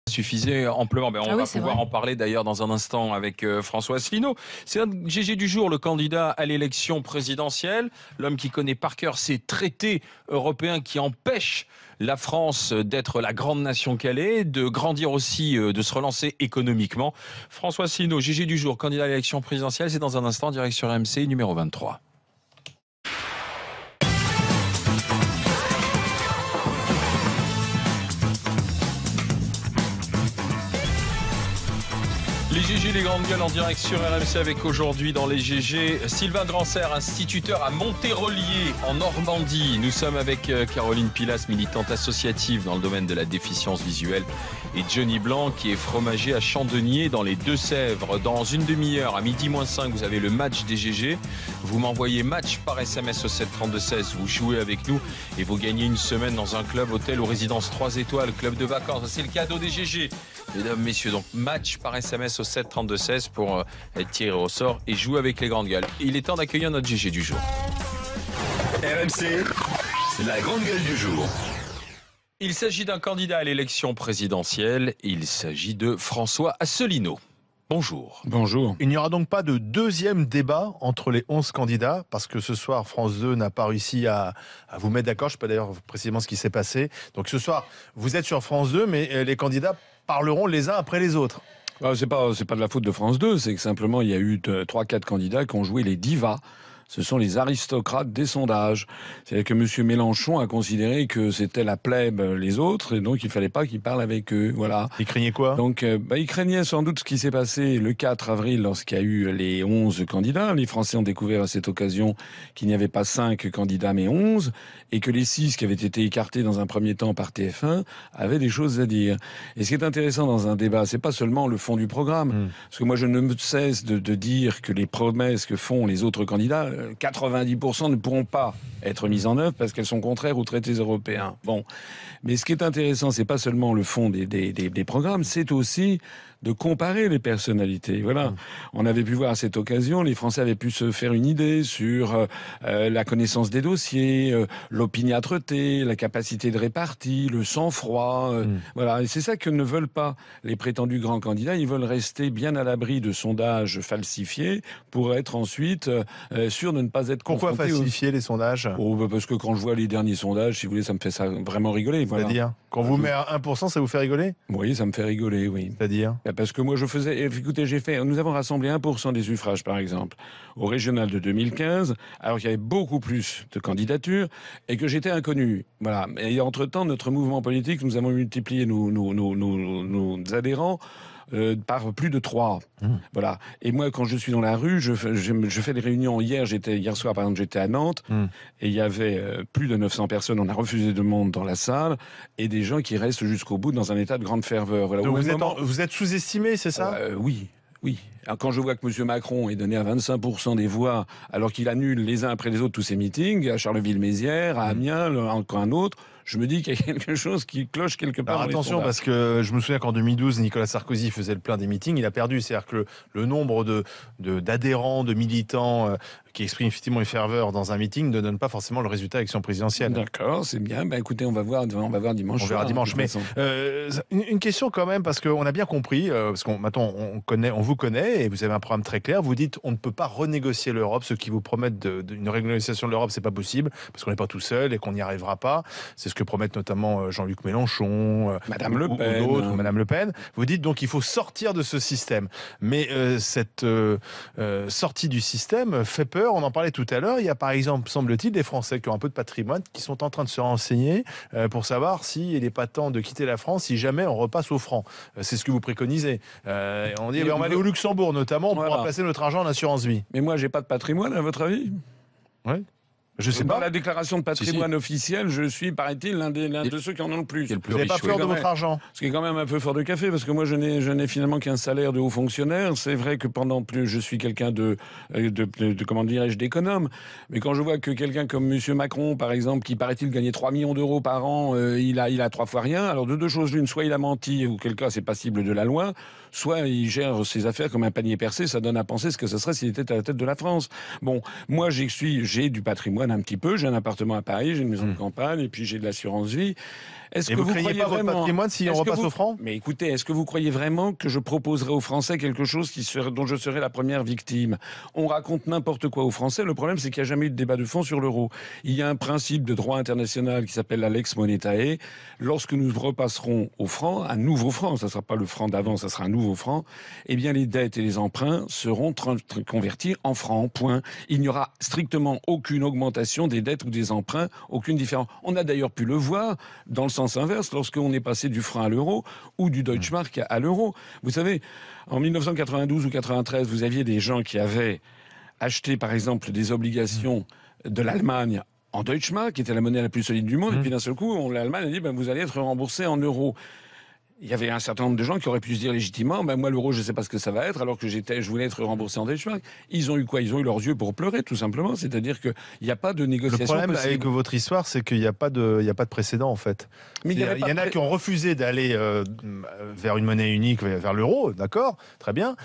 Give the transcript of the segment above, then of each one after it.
Suffisait amplement. Ben, on va pouvoir en parler d'ailleurs dans un instant avec François Asselineau. C'est un GG du jour, le candidat à l'élection présidentielle, l'homme qui connaît par cœur ces traités européens qui empêchent la France d'être la grande nation qu'elle est, de grandir aussi, de se relancer économiquement. François Asselineau, GG du jour, candidat à l'élection présidentielle, c'est dans un instant, direct sur RMC, numéro 23. Les GG, les grandes gueules en direct sur RMC avec aujourd'hui dans les GG, Sylvain Drancer, instituteur à Monterolier en Normandie. Nous sommes avec Caroline Pilas, militante associative dans le domaine de la déficience visuelle, et Johnny Blanc qui est fromager à Chandonnier dans les Deux-Sèvres. Dans une demi-heure, à midi moins 5, vous avez le match des GG. Vous m'envoyez match par SMS au 732-16, vous jouez avec nous et vous gagnez une semaine dans un club, hôtel ou résidence 3 étoiles, club de vacances. C'est le cadeau des GG. Mesdames, messieurs, donc match par SMS au 732-16 pour être tiré au sort et jouer avec les grandes gueules. Et il est temps d'accueillir notre GG du jour. RMC, la grande gueule du jour. Il s'agit d'un candidat à l'élection présidentielle. Il s'agit de François Asselineau. Bonjour. Bonjour. Il n'y aura donc pas de deuxième débat entre les 11 candidats, parce que ce soir, France 2 n'a pas réussi à vous mettre d'accord. Je ne sais pas d'ailleurs précisément ce qui s'est passé. Donc ce soir, vous êtes sur France 2, mais les candidats parleront les uns après les autres. C'est pas de la faute de France 2, c'est que simplement il y a eu 3-4 candidats qui ont joué les divas. Ce sont les aristocrates des sondages. C'est-à-dire que M. Mélenchon a considéré que c'était la plèbe les autres, et donc il fallait pas qu'il parle avec eux. Voilà. Il craignait quoi ? Donc, il craignait sans doute ce qui s'est passé le 4 avril lorsqu'il y a eu les 11 candidats. Les Français ont découvert à cette occasion qu'il n'y avait pas 5 candidats mais 11, et que les 6 qui avaient été écartés dans un premier temps par TF1 avaient des choses à dire. Et ce qui est intéressant dans un débat, c'est pas seulement le fond du programme. Parce que moi, je ne me cesse de dire que les promesses que font les autres candidats, 90% ne pourront pas être mises en œuvre parce qu'elles sont contraires aux traités européens. Bon. Mais ce qui est intéressant, c'est pas seulement le fond des programmes, c'est aussi de comparer les personnalités. Voilà. On avait pu voir à cette occasion, les Français avaient pu se faire une idée sur la connaissance des dossiers, l'opiniâtreté, la capacité de répartie, le sang-froid. Voilà. Et c'est ça que ne veulent pas les prétendus grands candidats. Ils veulent rester bien à l'abri de sondages falsifiés pour être ensuite sûrs de ne pas être confrontés. Pourquoi falsifier les sondages ? Parce que quand je vois les derniers sondages, si vous voulez, ça me fait ça vraiment rigoler. Voilà. C'est-à-dire ? Quand vous met à 1%, ça vous fait rigoler ? Oui, ça me fait rigoler, oui. C'est-à-dire ? Parce que moi, écoutez, nous avons rassemblé 1% des suffrages, par exemple, au régional de 2015, alors qu'il y avait beaucoup plus de candidatures et que j'étais inconnu. Voilà. Et entre-temps, notre mouvement politique, nous avons multiplié nos adhérents par plus de 3. Voilà. Et moi, quand je suis dans la rue, je fais des réunions. Hier soir, par exemple, j'étais à Nantes et il y avait plus de 900 personnes. On a refusé de monde dans la salle et des gens qui restent jusqu'au bout dans un état de grande ferveur. Voilà. Donc vous êtes sous-estimé, c'est ça ? Oui. Oui. Alors quand je vois que M. Macron est donné à 25% des voix, alors qu'il annule les uns après les autres tous ses meetings, à Charleville-Mézières, à Amiens, encore un autre, je me dis qu'il y a quelque chose qui cloche quelque part. Alors attention, parce que je me souviens qu'en 2012, Nicolas Sarkozy faisait le plein des meetings, il a perdu. C'est-à-dire que le nombre d'adhérents, de militants qui expriment effectivement une ferveur dans un meeting ne donne pas forcément le résultat de l'élection présidentielle. D'accord, c'est bien. Écoutez, on va voir dimanche. On verra dimanche. Mais une question quand même, parce qu'on a bien compris, parce qu'on maintenant on vous connaît et vous avez un programme très clair. Vous dites on ne peut pas renégocier l'Europe. Ceux qui vous promettent une renégociation de l'Europe, c'est pas possible parce qu'on n'est pas tout seul et qu'on n'y arrivera pas. C'est ce que promettent notamment Jean-Luc Mélenchon, Madame Le Pen, ou d'autres, Madame Le Pen. Vous dites donc il faut sortir de ce système. Mais cette sortie du système fait peur. On en parlait tout à l'heure. Il y a par exemple, semble-t-il, des Français qui ont un peu de patrimoine qui sont en train de se renseigner pour savoir s'il n'est pas temps de quitter la France si jamais on repasse au franc. C'est ce que vous préconisez. On dit on va aller au Luxembourg notamment, on pourra placer notre argent en assurance vie. Mais moi, j'ai pas de patrimoine, à votre avis ? Oui. Je sais pas. Dans la déclaration de patrimoine officielle, je suis, paraît-il, l'un de ceux qui en ont le plus. Vous n'avez pas peur de votre argent ? Ce qui est quand même un peu fort de café, parce que moi, je n'ai finalement qu'un salaire de haut fonctionnaire. C'est vrai que je suis quelqu'un comment dirais-je, d'économe. Mais quand je vois que quelqu'un comme M. Macron, par exemple, qui paraît-il gagnait 3 millions d'euros par an, il a 3 fois rien. Alors de deux choses l'une, soit il a menti, ou quel cas c'est passible de la loi, soit il gère ses affaires comme un panier percé. Ça donne à penser ce que ce serait s'il était à la tête de la France. Bon, moi, j'ai du patrimoine patrimoine un petit peu. J'ai un appartement à Paris, j'ai une maison de campagne, et puis j'ai de l'assurance vie. Est-ce que vous croyez craignez pas votre vraiment patrimoine si on repasse au franc? Mais écoutez, est-ce que vous croyez vraiment que je proposerai aux Français quelque chose dont je serai la première victime? On raconte n'importe quoi aux Français. Le problème, c'est qu'il n'y a jamais eu de débat de fond sur l'euro. Il y a un principe de droit international qui s'appelle la lex monetae. Lorsque nous repasserons au franc, un nouveau franc, ça ne sera pas le franc d'avant, ça sera un nouveau franc, eh bien les dettes et les emprunts seront convertis en francs, point. Il n'y aura strictement aucune augmentation des dettes ou des emprunts, aucune différence. On a d'ailleurs pu le voir dans le sens inverse lorsqu'on est passé du franc à l'euro ou du Deutschmark à l'euro. Vous savez, en 1992 ou 93, vous aviez des gens qui avaient acheté par exemple des obligations de l'Allemagne en Deutschmark, qui était la monnaie la plus solide du monde, et puis d'un seul coup, l'Allemagne a dit vous allez être remboursé en euros. Il y avait un certain nombre de gens qui auraient pu se dire légitimement moi l'euro je ne sais pas ce que ça va être, alors que je voulais être remboursé en Deutschmark. Ils ont eu quoi? Ils ont eu leurs yeux pour pleurer, tout simplement. C'est-à-dire qu'il n'y a pas de négociation. Le problème possible. avec votre histoire, c'est qu'il n'y a pas de précédent en fait. Mais il y en a qui ont refusé d'aller vers une monnaie unique, vers l'euro, d'accord, très bien.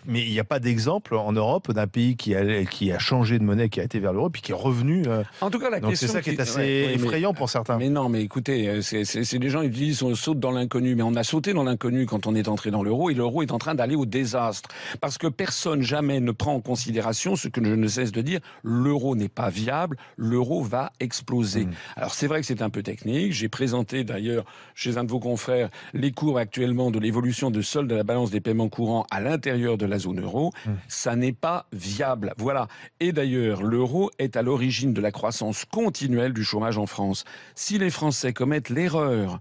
Mais il n'y a pas d'exemple en Europe d'un pays qui a changé de monnaie, qui a été vers l'euro, puis qui est revenu. En tout cas, la question, c'est ça qui est assez effrayant pour certains. Mais non, mais écoutez, c'est les gens, ils disent on saute dans l'inconnu, mais on a sauté dans l'inconnu quand on est entré dans l'euro, et l'euro est en train d'aller au désastre. Parce que personne jamais ne prend en considération ce que je ne cesse de dire, l'euro n'est pas viable, l'euro va exploser. Alors c'est vrai que c'est un peu technique, j'ai présenté d'ailleurs chez un de vos confrères les cours actuellement de l'évolution de solde de la balance des paiements courants à l'intérieur de la zone euro, ça n'est pas viable. Voilà. Et d'ailleurs, l'euro est à l'origine de la croissance continuelle du chômage en France. Si les Français commettent l'erreur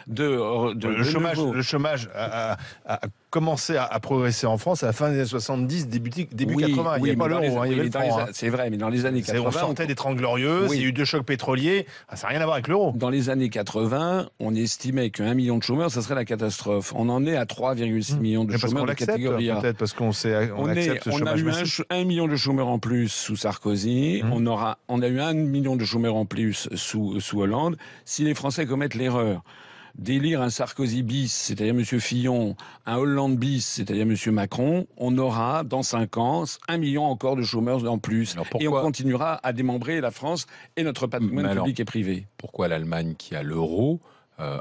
le chômage a commencé à progresser en France à la fin des années 70, début 80. Il n'y a pas l'euro, il y avait le franc. C'est vrai, mais dans les années 80... On sortait des 30 glorieuses, il y a eu 2 chocs pétroliers, ça n'a rien à voir avec l'euro. Dans les années 80, on estimait qu'1 million de chômeurs, ça serait la catastrophe. On en est à 3,6 millions de chômeurs de catégorie A. Peut-être parce qu'on accepte ce chômage massif. On a eu 1 million de chômeurs en plus sous Sarkozy, on a eu 1 million de chômeurs en plus sous Hollande. Si les Français commettent l'erreur d'élire un Sarkozy bis, c'est-à-dire M. Fillon, un Hollande bis, c'est-à-dire M. Macron, on aura, dans 5 ans, 1 million encore de chômeurs en plus. Et on continuera à démembrer la France et notre patrimoine public et privé. Pourquoi l'Allemagne, qui a l'euro,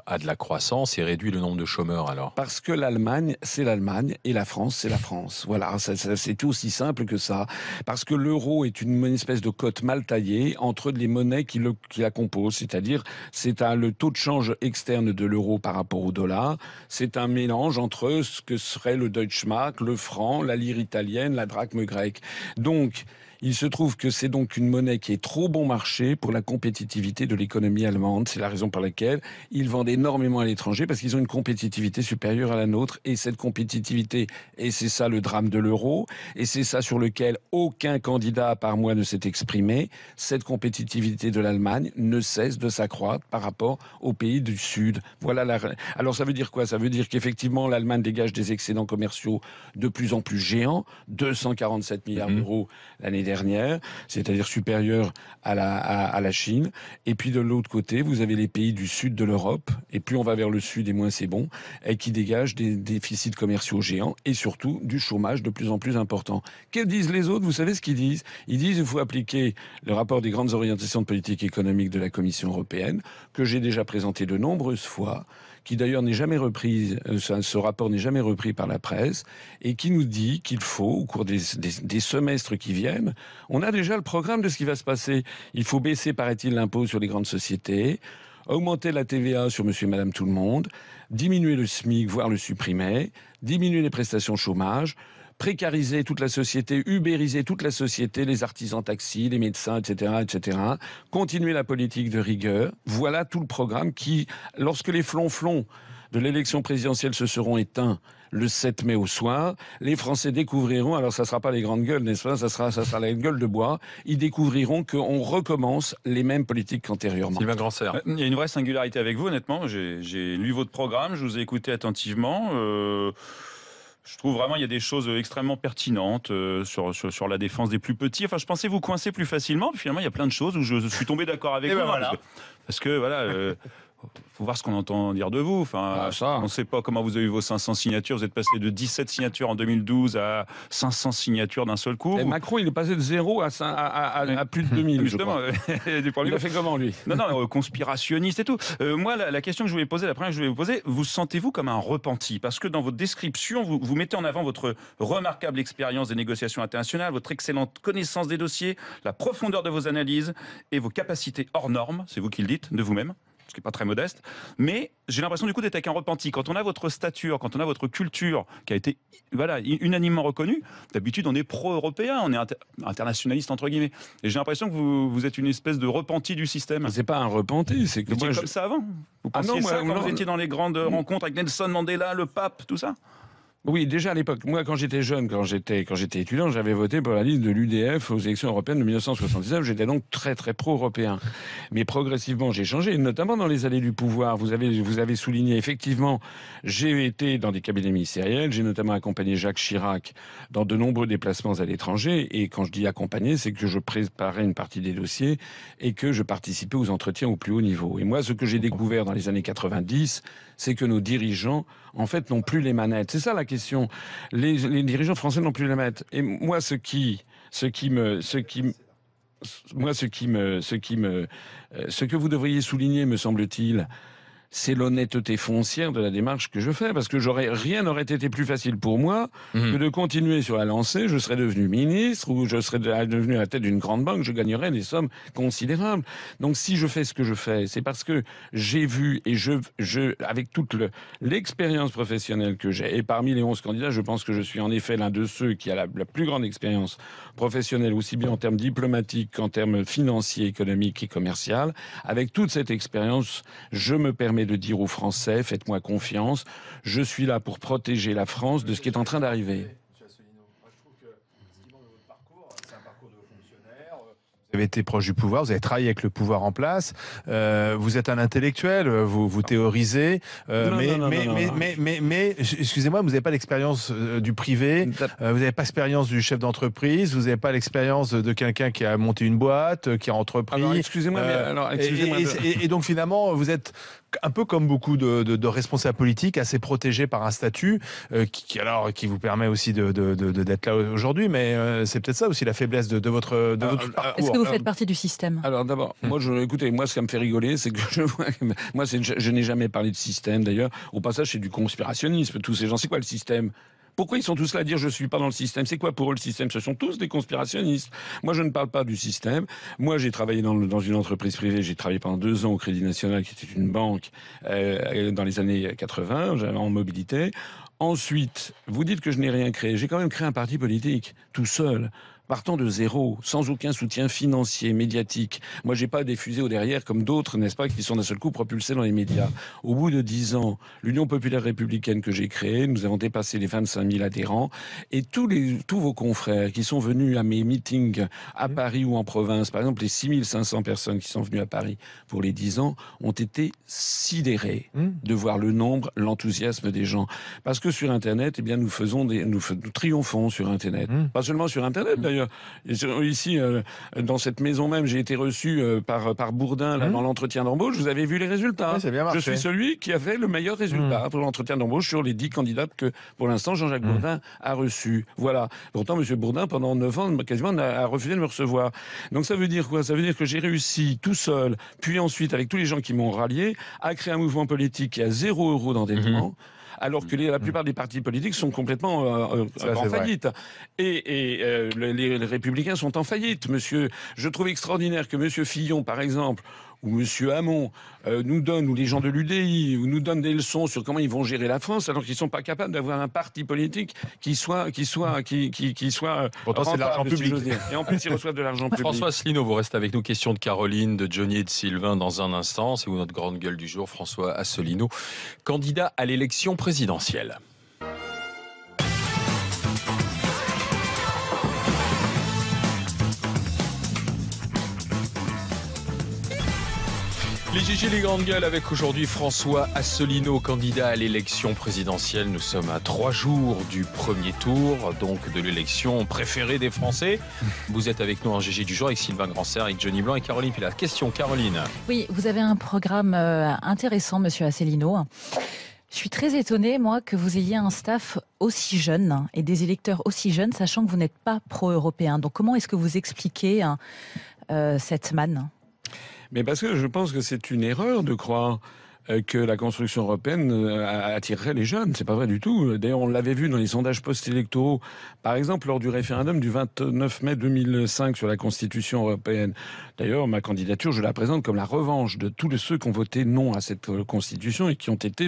a de la croissance et réduit le nombre de chômeurs alors? Parce que l'Allemagne, c'est l'Allemagne et la France, c'est la France. Voilà, c'est aussi simple que ça. Parce que l'euro est une espèce de cote mal taillée entre les monnaies qui la composent. C'est-à-dire, le taux de change externe de l'euro par rapport au dollar. C'est un mélange entre ce que serait le Deutschmark, le franc, la lire italienne, la drachme grecque. Donc, il se trouve que c'est donc une monnaie qui est trop bon marché pour la compétitivité de l'économie allemande. C'est la raison pour laquelle ils vendent énormément à l'étranger, parce qu'ils ont une compétitivité supérieure à la nôtre. Et cette compétitivité, et c'est ça le drame de l'euro, et c'est ça sur lequel aucun candidat à part moi ne s'est exprimé, cette compétitivité de l'Allemagne ne cesse de s'accroître par rapport aux pays du Sud. Voilà. Alors ça veut dire quoi? Ça veut dire qu'effectivement l'Allemagne dégage des excédents commerciaux de plus en plus géants, 247 milliards d'euros l'année dernière, c'est-à-dire supérieur à la Chine. Et puis de l'autre côté, vous avez les pays du sud de l'Europe, et plus on va vers le sud et moins c'est bon, et qui dégagent des déficits commerciaux géants et surtout du chômage de plus en plus important. Que disent les autres? Vous savez ce qu'ils disent? Ils disent qu'il faut appliquer le rapport des grandes orientations de politique économique de la Commission européenne, que j'ai déjà présenté de nombreuses fois, qui d'ailleurs n'est jamais repris, ce rapport n'est jamais repris par la presse, et qui nous dit qu'il faut, au cours des semestres qui viennent, on a déjà le programme de ce qui va se passer. Il faut baisser, paraît-il, l'impôt sur les grandes sociétés, augmenter la TVA sur monsieur et madame tout le monde, diminuer le SMIC, voire le supprimer, diminuer les prestations chômage, précariser toute la société, ubériser toute la société, les artisans taxis, les médecins, etc., etc. Continuer la politique de rigueur. Voilà tout le programme qui, lorsque les flonflons de l'élection présidentielle se seront éteints le 7 mai au soir, les Français découvriront, alors ça ne sera pas les grandes gueules, n'est-ce pas, ça sera la gueule de bois, ils découvriront qu'on recommence les mêmes politiques qu'antérieurement. Sylvain Granser. Il y a une vraie singularité avec vous, honnêtement. J'ai lu votre programme, je vous ai écouté attentivement. Je trouve vraiment il y a des choses extrêmement pertinentes sur la défense des plus petits. Enfin, je pensais vous coincer plus facilement. Finalement, il y a plein de choses où je suis tombé d'accord avec vous. Voilà. Parce que voilà, faut voir ce qu'on entend dire de vous. Enfin, on ne sait pas comment vous avez eu vos 500 signatures. Vous êtes passé de 17 signatures en 2012 à 500 signatures d'un seul coup. Et Macron, il est passé de 0 à plus de 2000. Justement, il a fait comment, lui? Non, conspirationniste et tout. Moi, la question que je voulais poser, la première que je voulais vous poser, vous sentez-vous comme un repenti? Parce que dans votre description, vous mettez en avant votre remarquable expérience des négociations internationales, votre excellente connaissance des dossiers, la profondeur de vos analyses et vos capacités hors normes, c'est vous qui le dites, de vous-même, ce qui n'est pas très modeste, mais j'ai l'impression du coup d'être avec un repenti. Quand on a votre stature, quand on a votre culture qui a été unanimement reconnue, d'habitude on est pro-européen, on est internationaliste entre guillemets. Et j'ai l'impression que vous êtes une espèce de repenti du système. C'est pas un repenti, c'est que vous étiez comme ça avant. Vous pensiez quand vous étiez dans les grandes rencontres avec Nelson Mandela, le pape, tout ça? Oui, déjà à l'époque. Moi, quand j'étais jeune, quand j'étais étudiant, j'avais voté pour la liste de l'UDF aux élections européennes de 1979. J'étais donc très, très pro-européen. Mais progressivement, j'ai changé, notamment dans les années du pouvoir. Vous avez souligné, effectivement, j'ai été dans des cabinets ministériels. J'ai notamment accompagné Jacques Chirac dans de nombreux déplacements à l'étranger. Et quand je dis accompagner, c'est que je préparais une partie des dossiers et que je participais aux entretiens au plus haut niveau. Et moi, ce que j'ai découvert dans les années 90, c'est que nos dirigeants, en fait, n'ont plus les manettes. C'est ça la question. Les dirigeants français n'ont plus les manettes. Et moi, ce que vous devriez souligner, me semble-t-il, c'est l'honnêteté foncière de la démarche que je fais, parce que rien n'aurait été plus facile pour moi que de continuer sur la lancée. Je serais devenu ministre ou je serais devenu à la tête d'une grande banque, je gagnerais des sommes considérables. Donc si je fais ce que je fais, c'est parce que j'ai vu et avec toute l'expérience professionnelle que j'ai, et parmi les 11 candidats, je pense que je suis en effet l'un de ceux qui a la plus grande expérience professionnelle, aussi bien en termes diplomatiques qu'en termes financiers, économiques et commerciaux. Avec toute cette expérience, je me permets de dire aux Français, faites-moi confiance, je suis là pour protéger la France de ce qui est en train d'arriver. Monsieur Asselineau, moi je trouve que ce qui manque dans votre parcours, c'est un parcours de fonctionnaire. Vous avez été proche du pouvoir, vous avez travaillé avec le pouvoir en place, vous êtes un intellectuel, vous théorisez, mais excusez-moi, vous n'avez pas l'expérience du privé, vous n'avez pas l'expérience du chef d'entreprise, vous n'avez pas l'expérience de quelqu'un qui a monté une boîte, qui a entrepris. Alors, excusez-moi, et donc finalement, vous êtes un peu comme beaucoup de responsables politiques, assez protégés par un statut qui vous permet aussi d'être là aujourd'hui, mais c'est peut-être ça aussi la faiblesse de votre parcours. Est-ce que vous faites partie du système? Alors d'abord, écoutez, moi ce qui me fait rigoler, c'est que je n'ai jamais parlé de système d'ailleurs. Au passage, c'est du conspirationnisme. Tous ces gens, c'est quoi le système? Pourquoi ils sont tous là à dire je suis pas dans le système? C'est quoi pour eux le système? Ce sont tous des conspirationnistes. Moi, je ne parle pas du système. Moi, j'ai travaillé dans une entreprise privée. J'ai travaillé pendant 2 ans au Crédit National, qui était une banque dans les années 80, en mobilité. Ensuite, vous dites que je n'ai rien créé. J'ai quand même créé un parti politique, tout seul. Partant de zéro, sans aucun soutien financier, médiatique. Moi, j'ai pas des fusées au derrière comme d'autres, n'est-ce pas, qui sont d'un seul coup propulsés dans les médias. Au bout de 10 ans, l'Union populaire républicaine que j'ai créée, nous avons dépassé les 25 000 adhérents. Et tous vos confrères qui sont venus à mes meetings à Paris ou en province, par exemple, les 6 500 personnes qui sont venues à Paris pour les 10 ans, ont été sidérés de voir le nombre, l'enthousiasme des gens. Parce que sur Internet, eh bien, nous triomphons sur Internet. Pas seulement sur Internet, d'ailleurs. Ici, dans cette maison même, j'ai été reçu par Bourdin là, dans l'entretien d'embauche. Vous avez vu les résultats. Oui, bien marché. Je suis celui qui a fait le meilleur résultat pour l'entretien d'embauche sur les 10 candidats que, pour l'instant, Jean-Jacques Bourdin a reçus. Voilà. Pourtant, M. Bourdin, pendant 9 ans, quasiment, a refusé de me recevoir. Donc ça veut dire quoi? Ça veut dire que j'ai réussi tout seul, puis ensuite, avec tous les gens qui m'ont rallié, à créer un mouvement politique qui a 0 € d'endettement. Alors que la plupart des partis politiques sont complètement en faillite. Et les Républicains sont en faillite. Je trouve extraordinaire que M. Fillon, par exemple, ou M. Hamon nous donne, ou les gens de l'UDI, nous donnent des leçons sur comment ils vont gérer la France, alors qu'ils ne sont pas capables d'avoir un parti politique qui soit Pourtant, c'est de l'argent public. Et en plus, ils reçoivent de l'argent public. François Asselineau, vous restez avec nous. Question de Caroline, de Johnny et de Sylvain dans un instant. C'est vous notre grande gueule du jour, François Asselineau, candidat à l'élection présidentielle. Les GG, les grandes gueules avec aujourd'hui François Asselineau, candidat à l'élection présidentielle. Nous sommes à 3 jours du premier tour, donc de l'élection préférée des Français. Vous êtes avec nous en GG du jour avec Sylvain Grandserre, avec Johnny Blanc et Caroline Pilat. Question, Caroline. Oui, vous avez un programme intéressant, monsieur Asselineau. Je suis très étonnée, moi, que vous ayez un staff aussi jeune et des électeurs aussi jeunes, sachant que vous n'êtes pas pro-européen. Donc comment est-ce que vous expliquez cette manne ? Mais parce que je pense que c'est une erreur de croire que la construction européenne attirerait les jeunes. C'est pas vrai du tout. D'ailleurs, on l'avait vu dans les sondages post-électoraux. Par exemple, lors du référendum du 29 mai 2005 sur la Constitution européenne. D'ailleurs, ma candidature, je la présente comme la revanche de tous ceux qui ont voté non à cette Constitution et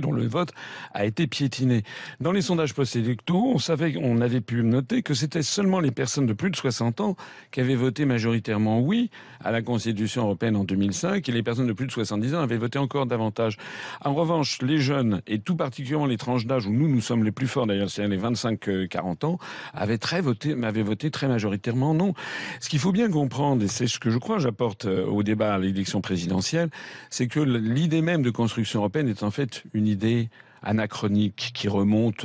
dont le vote a été piétiné. Dans les sondages post-électoraux, on avait pu noter que c'était seulement les personnes de plus de 60 ans qui avaient voté majoritairement oui à la Constitution européenne en 2005 et les personnes de plus de 70 ans avaient voté encore davantage. En revanche, les jeunes, et tout particulièrement les tranches d'âge où nous sommes les plus forts d'ailleurs, c'est-à-dire les 25-40 ans, m'avaient voté très majoritairement non. Ce qu'il faut bien comprendre, et c'est ce que je crois j'apporte au débat à l'élection présidentielle, c'est que l'idée même de construction européenne est en fait une idée anachronique qui remonte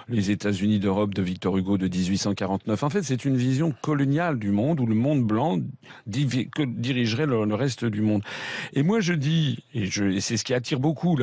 les États-Unis d'Europe de Victor Hugo de 1849. En fait, c'est une vision coloniale du monde où le monde blanc dirigerait le reste du monde. Et moi, je dis, et c'est ce qui attire beaucoup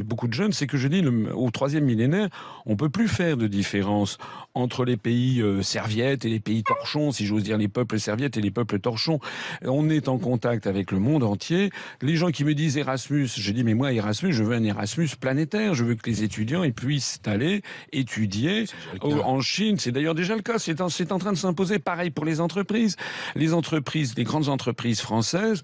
beaucoup de jeunes, c'est que je dis au 3e millénaire, on peut plus faire de différence entre les pays serviettes et les pays torchons, si j'ose dire, les peuples serviettes et les peuples torchons. On est en contact avec le monde entier. Les gens qui me disent Erasmus, je dis mais moi Erasmus, je veux un Erasmus planétaire, je veux que les étudiants puissent aller étudier en Chine. C'est d'ailleurs déjà le cas. C'est en train de s'imposer. Pareil pour les entreprises. Les grandes entreprises françaises,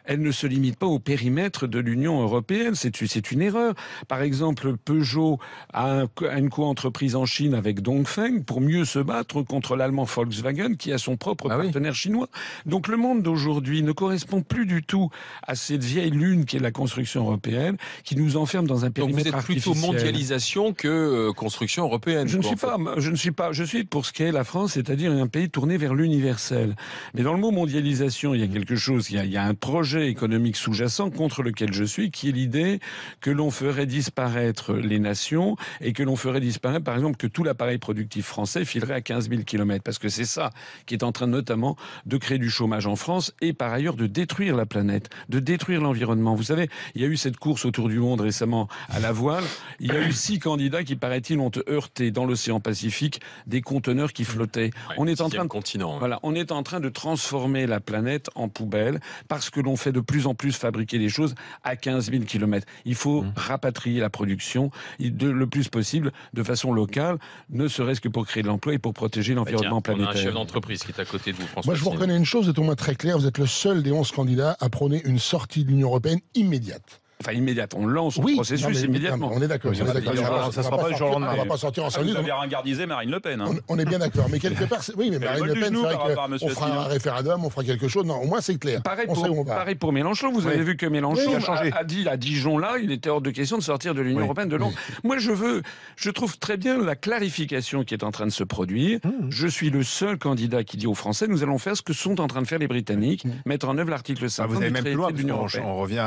elles ne se limitent pas au périmètre de l'Union européenne. C'est une erreur. Par exemple, Peugeot a une co-entreprise en Chine avec Dongfeng pour mieux se battre contre l'allemand Volkswagen qui a son propre partenaire chinois. Donc le monde d'aujourd'hui ne correspond plus du tout à cette vieille lune qui est la construction européenne, qui nous enferme dans un périmètre artificiel. Donc vous êtes plutôt mondialisation que construction européenne. Je suis pour ce qu'est la France, c'est-à-dire un pays tourné vers l'universel. Mais dans le mot mondialisation, il y a quelque chose, il y a un projet économique sous-jacent contre lequel je suis, qui est l'idée que l'on ferait disparaître les nations et que l'on ferait disparaître, par exemple, que tout l'appareil productif français filerait à 15 000 km. Parce que c'est ça qui est en train notamment de créer du chômage en France et par ailleurs de détruire la planète, de détruire l'environnement. Vous savez, il y a eu cette course autour du monde récemment à la voile. Il y a eu 6 candidats qui, paraît-il, ont heurté dans l'océan Pacifique des conteneurs qui flottaient. On est en train de transformer la planète en poubelle parce que l'on fait de plus en plus fabriquer des choses à 15 000 km. Il faut rapatrier la production le plus possible de façon locale, ne serait-ce que pour créer de l'emploi et pour protéger l'environnement planétaire. On a un chef d'entreprise qui est à côté de vous, François. Moi, je vous reconnais une chose, vous êtes au moins très clair, vous êtes le seul des 11 candidats à prôner une sortie de l'Union européenne immédiate. Enfin, immédiate. On lance le processus immédiatement. On est d'accord. Ça ne sera pas du jour au lendemain. On ne va pas sortir en 5 minutes. Vous avez ringardisé Marine Le Pen. Hein. On est bien d'accord. Mais quelque part, oui, mais Marine Le Pen, c'est vrai qu'on fera un référendum, on fera quelque chose. Non, au moins, c'est clair. Pareil pour Mélenchon. Vous avez vu que Mélenchon a dit à Dijon, là, il était hors de question de sortir de l'Union européenne de Londres. Moi, je trouve très bien la clarification qui est en train de se produire. Je suis le seul candidat qui dit aux Français, nous allons faire ce que sont en train de faire les Britanniques, mettre en œuvre l'article 5 vous allez même plus loin, de l'Union européenne. On revient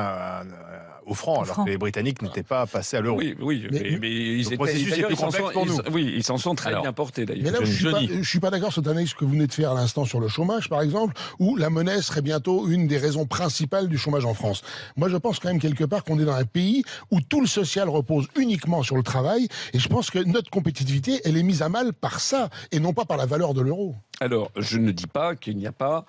au franc, alors que les Britanniques n'étaient pas passés à l'euro. Oui, mais le processus est plus complexe pour nous. Oui, ils s'en sont très bien portés d'ailleurs. Mais là, je suis pas d'accord sur cette analyse que vous venez de faire à l'instant sur le chômage, par exemple, où la monnaie serait bientôt une des raisons principales du chômage en France. Moi, je pense quand même quelque part qu'on est dans un pays où tout le social repose uniquement sur le travail, et je pense que notre compétitivité, elle est mise à mal par ça, et non pas par la valeur de l'euro. Alors, je ne dis pas qu'il n'y a pas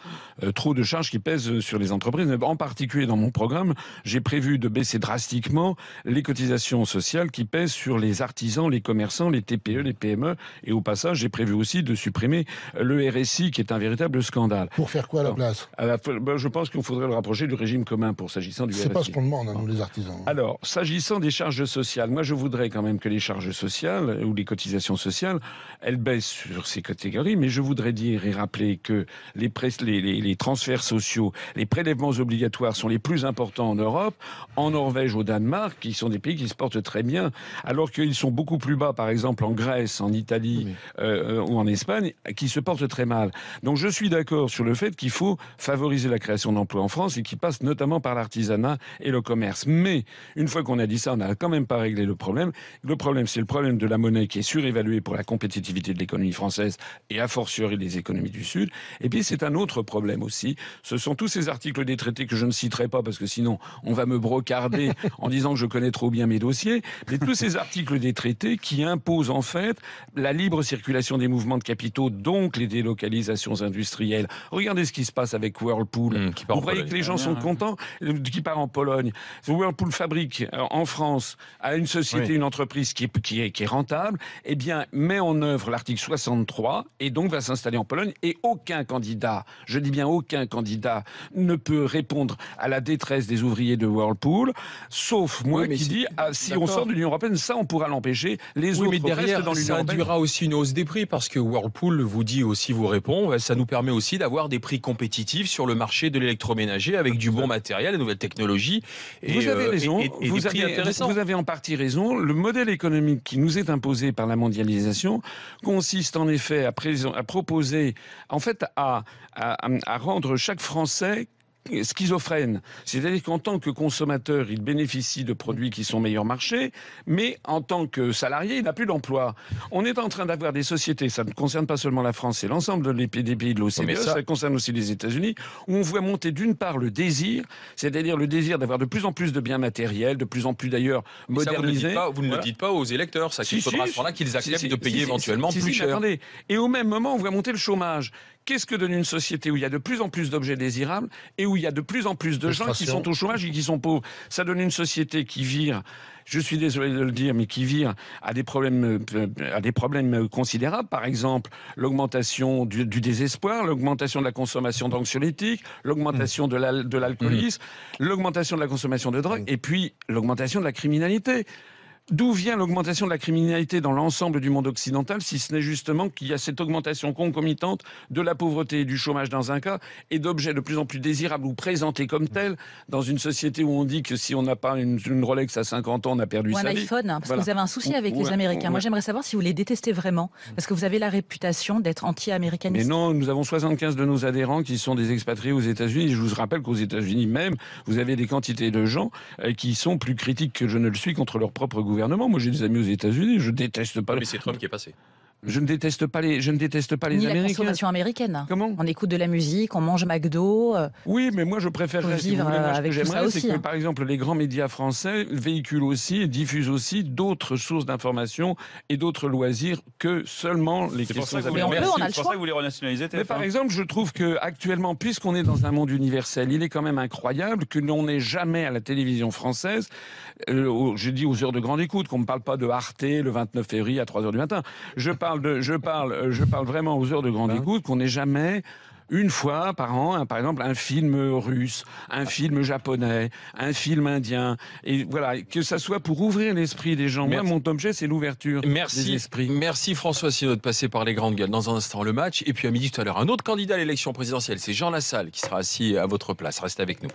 trop de charges qui pèsent sur les entreprises. En particulier, dans mon programme, j'ai prévu de baisser drastiquement les cotisations sociales qui pèsent sur les artisans, les commerçants, les TPE, les PME. Et au passage, j'ai prévu aussi de supprimer le RSI, qui est un véritable scandale. Pour faire quoi à la place ? Je pense qu'il faudrait le rapprocher du régime commun pour s'agissant du RSI. C'est pas ce qu'on demande, nous, les artisans. Alors, s'agissant des charges sociales, moi, je voudrais quand même que les charges sociales ou les cotisations sociales, elles baissent sur ces catégories, mais je voudrais dire et rappeler que les transferts sociaux, les prélèvements obligatoires sont les plus importants en Europe. En Norvège, au Danemark, qui sont des pays qui se portent très bien, alors qu'ils sont beaucoup plus bas, par exemple en Grèce, en Italie ou en Espagne, qui se portent très mal. Donc je suis d'accord sur le fait qu'il faut favoriser la création d'emplois en France et qui passe notamment par l'artisanat et le commerce. Mais une fois qu'on a dit ça, on n'a quand même pas réglé le problème. Le problème, c'est le problème de la monnaie qui est surévaluée pour la compétitivité de l'économie française et a fortiori des économies du Sud. Et puis c'est un autre problème aussi. Ce sont tous ces articles des traités que je ne citerai pas parce que sinon on va me brocarder en disant que je connais trop bien mes dossiers. Mais tous ces articles des traités qui imposent en fait la libre circulation des mouvements de capitaux, donc les délocalisations industrielles. Regardez ce qui se passe avec Whirlpool. Vous voyez que les gens sont contents, qui part en Pologne. Whirlpool fabrique en France à une société, une entreprise qui est rentable, eh bien met en œuvre l'article 63 et donc va s'installer en Pologne et aucun candidat, je dis bien aucun candidat, ne peut répondre à la détresse des ouvriers de Whirlpool, sauf moi qui dis si on sort de l'Union européenne, ça on pourra l'empêcher. Les autres mais derrière, restent dans l'Union ça européenne. induira aussi une hausse des prix parce que Whirlpool vous répond, ça nous permet aussi d'avoir des prix compétitifs sur le marché de l'électroménager avec du bon matériel, de nouvelles technologies. Vous avez raison, vous avez en partie raison. Le modèle économique qui nous est imposé par la mondialisation consiste en effet à proposer, en fait, à rendre chaque Français schizophrène. C'est-à-dire qu'en tant que consommateur, il bénéficie de produits qui sont meilleurs marché, mais en tant que salarié, il n'a plus d'emploi. On est en train d'avoir des sociétés, ça ne concerne pas seulement la France, c'est l'ensemble des pays de l'OCDE, ça concerne aussi les États-Unis, où on voit monter d'une part le désir, c'est-à-dire le désir d'avoir de plus en plus de biens matériels, de plus en plus d'ailleurs modernisés. Vous ne le dites pas aux électeurs, ça qu'il faudra à ce moment-là qu'ils acceptent de payer éventuellement plus cher. Attendez. Et au même moment, on voit monter le chômage. Qu'est-ce que donne une société où il y a de plus en plus d'objets désirables et où il y a de plus en plus de gens qui sont au chômage et qui sont pauvres? Ça donne une société qui vire, je suis désolé de le dire, mais qui vire à des problèmes considérables. Par exemple, l'augmentation du désespoir, l'augmentation de la consommation d'anxiolytiques, l'augmentation de l'alcoolisme, l'augmentation de la consommation de drogue et puis l'augmentation de la criminalité. D'où vient l'augmentation de la criminalité dans l'ensemble du monde occidental, si ce n'est justement qu'il y a cette augmentation concomitante de la pauvreté et du chômage dans un cas, et d'objets de plus en plus désirables ou présentés comme tels, dans une société où on dit que si on n'a pas une Rolex à 50 ans, on a perdu sa vie. Ou un iPhone, parce que vous avez un souci avec les Américains. Moi, j'aimerais savoir si vous les détestez vraiment, parce que vous avez la réputation d'être anti-américaniste. Mais non, nous avons 75 de nos adhérents qui sont des expatriés aux États-Unis. Je vous rappelle qu'aux États-Unis même, vous avez des quantités de gens qui sont plus critiques que je ne le suis contre leur propre gouvernement. Moi, j'ai des amis aux États-Unis, je déteste pas. Mais c'est Trump qui est passé. Je ne déteste pas les Ni Américains. la consommation américaine. Comment ? On écoute de la musique, on mange McDo. Oui, mais moi je préférerais, si vous voulez, moi, ce que j'aimerais, c'est que par exemple les grands médias français véhiculent aussi et diffusent aussi d'autres sources d'information et d'autres loisirs que seulement les questions américaines. on a le C'est pour ça que vous les renationalisez, mais par exemple, je trouve que actuellement, puisqu'on est dans un monde universel, il est quand même incroyable que l'on n'ait jamais à la télévision française, je dis aux heures de grande écoute, qu'on ne me parle pas de Arte le 29 février à 3h du matin. Je parle vraiment aux heures de grande écoute, qu'on n'ait jamais une fois par an, par exemple, un film russe, un film japonais, un film indien, et voilà, que ça soit pour ouvrir l'esprit des gens. Moi, mon objet, c'est l'ouverture des esprits. Merci François Asselineau de passer par les grandes gueules. Dans un instant, le match, et puis à midi tout à l'heure, un autre candidat à l'élection présidentielle, c'est Jean Lassalle qui sera assis à votre place. Restez avec nous.